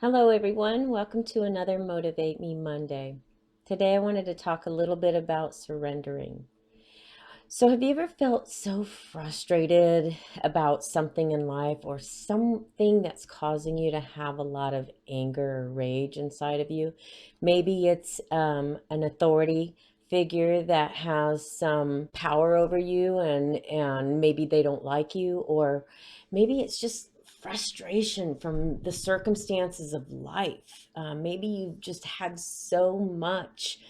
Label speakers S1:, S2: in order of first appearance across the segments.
S1: Hello, everyone. Welcome to another Motivate Me Monday. Today, I wanted to talk a little bit about surrendering. So, have you ever felt so frustrated about something in life or something that's causing you to have a lot of anger or rage inside of you? Maybe it's an authority figure that has some power over you and maybe they don't like you, or maybe it's just frustration from the circumstances of life. Maybe you've just had so much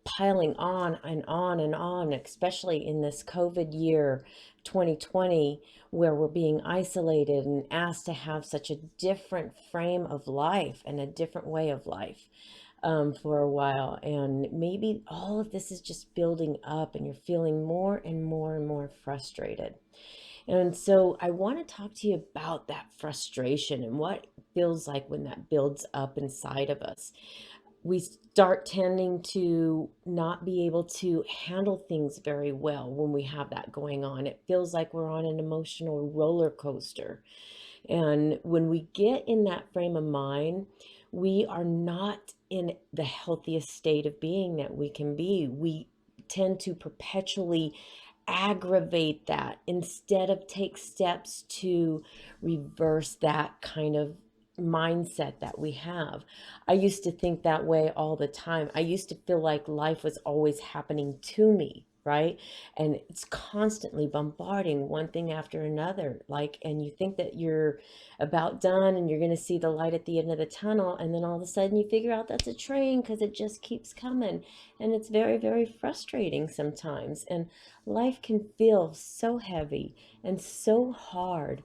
S1: piling on and on and on, especially in this COVID year 2020, where we're being isolated and asked to have such a different frame of life and a different way of life for a while. And maybe all of this is just building up and you're feeling more and more and more frustrated. And so I want to talk to you about that frustration and what it feels like when that builds up inside of us. We start tending to not be able to handle things very well when we have that going on. It feels like we're on an emotional roller coaster. And when we get in that frame of mind, we are not in the healthiest state of being that we can be. We tend to perpetually aggravate that instead of take steps to reverse that kind of mindset that we have. I used to think that way all the time. I used to feel like life was always happening to me, right? And it's constantly bombarding one thing after another. Like, and you think that you're about done and you're going to see the light at the end of the tunnel, and then all of a sudden you figure out that's a train because it just keeps coming. And it's very, very frustrating sometimes. And life can feel so heavy and so hard.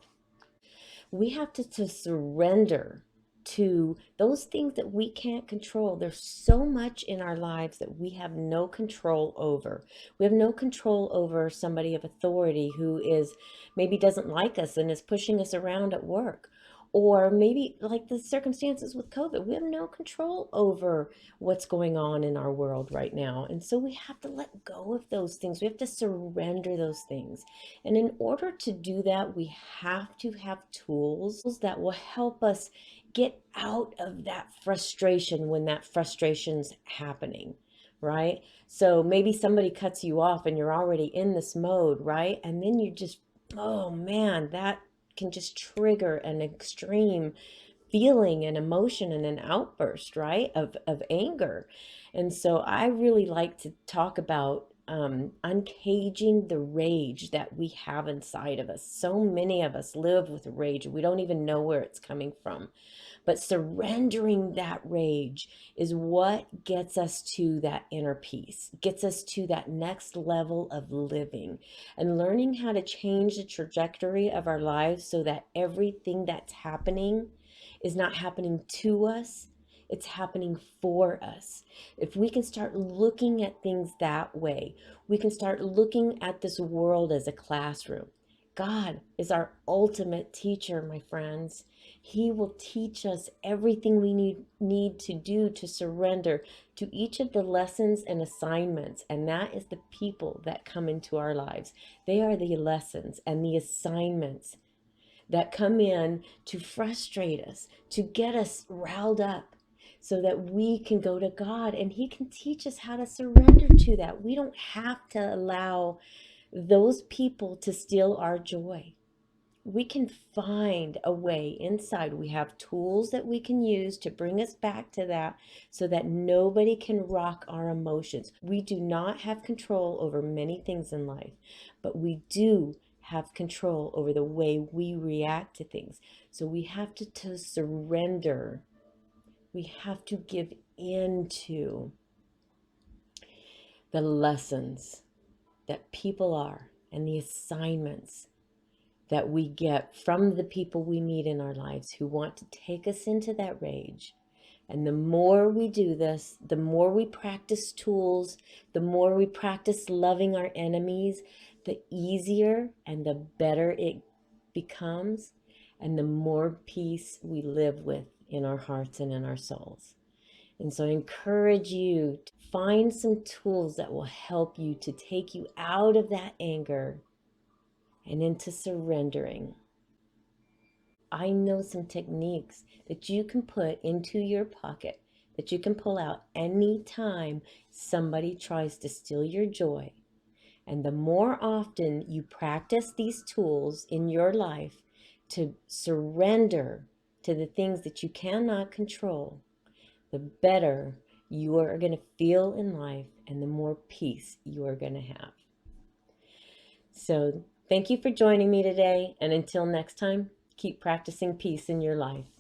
S1: We have to surrender to those things that we can't control. There's so much in our lives that we have no control over. We have no control over somebody of authority who is maybe doesn't like us and is pushing us around at work. Or maybe like the circumstances with COVID, we have no control over what's going on in our world right now. And so we have to let go of those things. We have to surrender those things. And in order to do that, we have to have tools that will help us get out of that frustration when that frustration's happening, right? So maybe somebody cuts you off and you're already in this mode, right? And then you just, oh man, that can just trigger an extreme feeling and emotion and an outburst, right? Of anger. And so I really like to talk about uncaging the rage that we have inside of us. So many of us live with rage. We don't even know where it's coming from. But surrendering that rage is what gets us to that inner peace, gets us to that next level of living and learning how to change the trajectory of our lives so that everything that's happening is not happening to us, it's happening for us. If we can start looking at things that way, we can start looking at this world as a classroom. God is our ultimate teacher, my friends. He will teach us everything we need to do to surrender to each of the lessons and assignments. And that is the people that come into our lives. They are the lessons and the assignments that come in to frustrate us, to get us riled up so that we can go to God and He can teach us how to surrender to that. We don't have to allow those people to steal our joy. We can find a way inside. We have tools that we can use to bring us back to that so that nobody can rock our emotions. We do not have control over many things in life, but we do have control over the way we react to things. So we have to surrender. We have to give in to the lessons that people are and the assignments that we get from the people we meet in our lives who want to take us into that rage. And the more we do this, the more we practice tools, the more we practice loving our enemies, the easier and the better it becomes, and the more peace we live with in our hearts and in our souls. And so I encourage you to find some tools that will help you to take you out of that anger and into surrendering. I know some techniques that you can put into your pocket that you can pull out anytime somebody tries to steal your joy. And the more often you practice these tools in your life to surrender to the things that you cannot control, the better you are going to feel in life and the more peace you are going to have. So, thank you for joining me today. And until next time, keep practicing peace in your life.